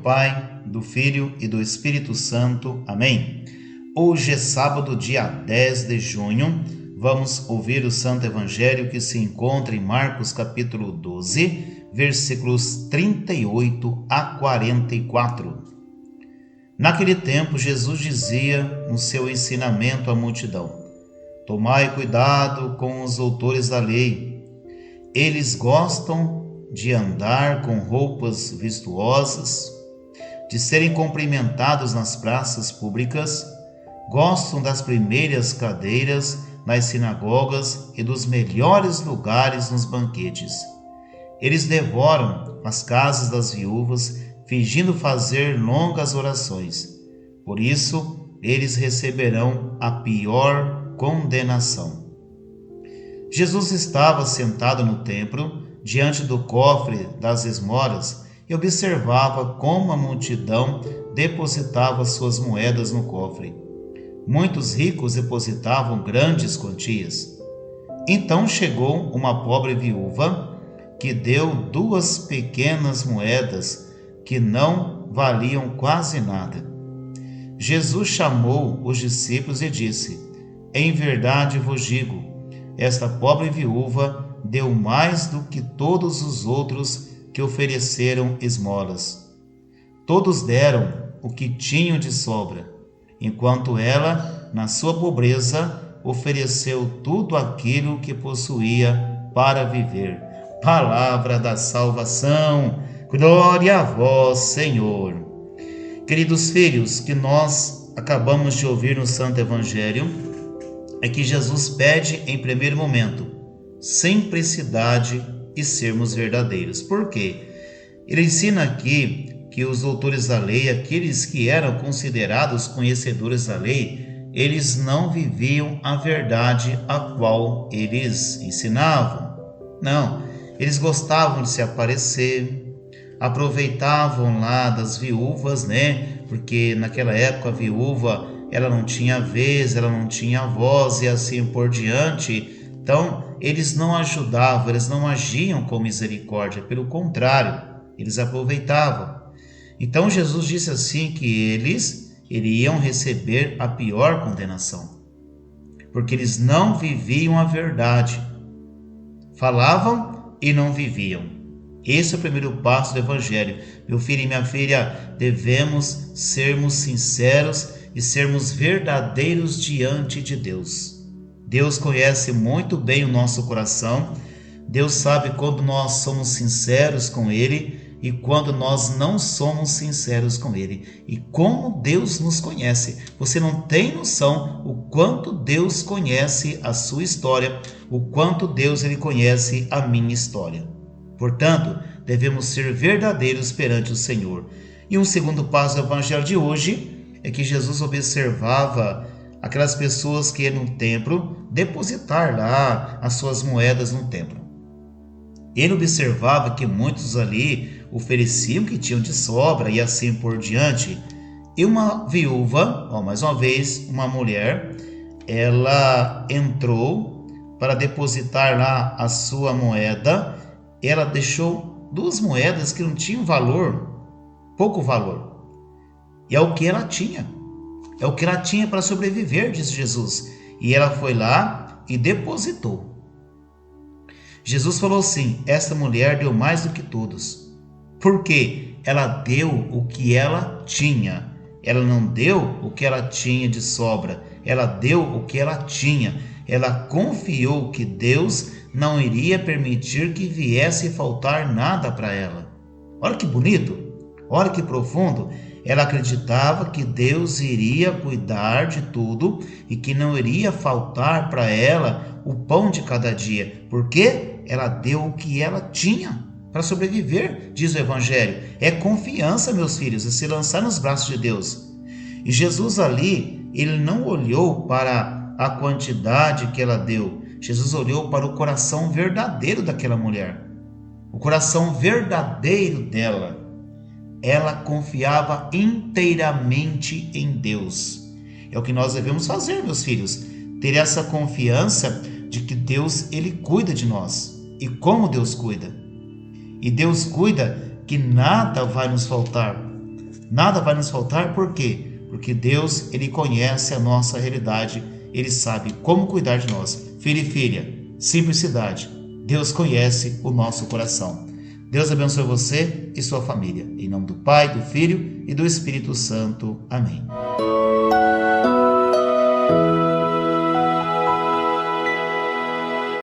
Pai, do Filho e do Espírito Santo. Amém. Hoje é sábado, dia 10 de junho. Vamos ouvir o Santo Evangelho que se encontra em Marcos capítulo 12, versículos 38 a 44. Naquele tempo, Jesus dizia no seu ensinamento à multidão: Tomai cuidado com os doutores da lei. Eles gostam de andar com roupas vistoosas, de serem cumprimentados nas praças públicas, gostam das primeiras cadeiras nas sinagogas e dos melhores lugares nos banquetes. Eles devoram as casas das viúvas, fingindo fazer longas orações. Por isso, eles receberão a pior condenação. Jesus estava sentado no templo, diante do cofre das esmolas, e observava como a multidão depositava suas moedas no cofre. Muitos ricos depositavam grandes quantias. Então chegou uma pobre viúva que deu 2 pequenas moedas que não valiam quase nada. Jesus chamou os discípulos e disse: Em verdade vos digo, esta pobre viúva deu mais do que todos os outros que ofereceram esmolas. Todos deram o que tinham de sobra, enquanto ela, na sua pobreza, ofereceu tudo aquilo que possuía para viver. Palavra da salvação, glória a vós, Senhor. Queridos filhos, que nós acabamos de ouvir no Santo Evangelho é que Jesus pede em primeiro momento simplicidade e sermos verdadeiros. Por quê? Ele ensina aqui que os doutores da lei, aqueles que eram considerados conhecedores da lei, eles não viviam a verdade a qual eles ensinavam. Não, eles gostavam de se aparecer, aproveitavam lá das viúvas, Porque naquela época a viúva, ela não tinha vez, ela não tinha voz e assim por diante. Então, eles não ajudavam, eles não agiam com misericórdia, pelo contrário, eles aproveitavam. Então, Jesus disse assim que eles iriam receber a pior condenação, porque eles não viviam a verdade, falavam e não viviam. Esse é o primeiro passo do Evangelho. Meu filho e minha filha, devemos sermos sinceros e sermos verdadeiros diante de Deus. Deus conhece muito bem o nosso coração. Deus sabe quando nós somos sinceros com Ele e quando nós não somos sinceros com Ele. E como Deus nos conhece. Você não tem noção o quanto Deus conhece a sua história, o quanto Deus ele conhece a minha história. Portanto, devemos ser verdadeiros perante o Senhor. E um segundo passo do Evangelho de hoje é que Jesus observava aquelas pessoas que iam no templo depositar lá as suas moedas no templo. Ele observava que muitos ali ofereciam o que tinham de sobra e assim por diante. E uma viúva, mais uma vez, uma mulher, ela entrou para depositar lá a sua moeda. Ela deixou 2 moedas que não tinham valor, pouco valor. E é o que ela tinha. É o que ela tinha para sobreviver, disse Jesus. E ela foi lá e depositou. Jesus falou assim: esta mulher deu mais do que todos. Porque ela deu o que ela tinha. Ela não deu o que ela tinha de sobra. Ela deu o que ela tinha. Ela confiou que Deus não iria permitir que viesse faltar nada para ela. Olha que bonito. Olha que profundo. Ela acreditava que Deus iria cuidar de tudo e que não iria faltar para ela o pão de cada dia, porque ela deu o que ela tinha para sobreviver, diz o Evangelho. É confiança, meus filhos, é se lançar nos braços de Deus. E Jesus ali, ele não olhou para a quantidade que ela deu. Jesus olhou para o coração verdadeiro daquela mulher, o coração verdadeiro dela. Ela confiava inteiramente em Deus. É o que nós devemos fazer, meus filhos. Ter essa confiança de que Deus, ele cuida de nós. E como Deus cuida. E Deus cuida que nada vai nos faltar. nada vai nos faltar, por quê? Porque Deus, Ele conhece a nossa realidade, Ele sabe como cuidar de nós. Filho e filha, simplicidade, Deus conhece o nosso coração. Deus abençoe você e sua família. Em nome do Pai, do Filho e do Espírito Santo. Amém.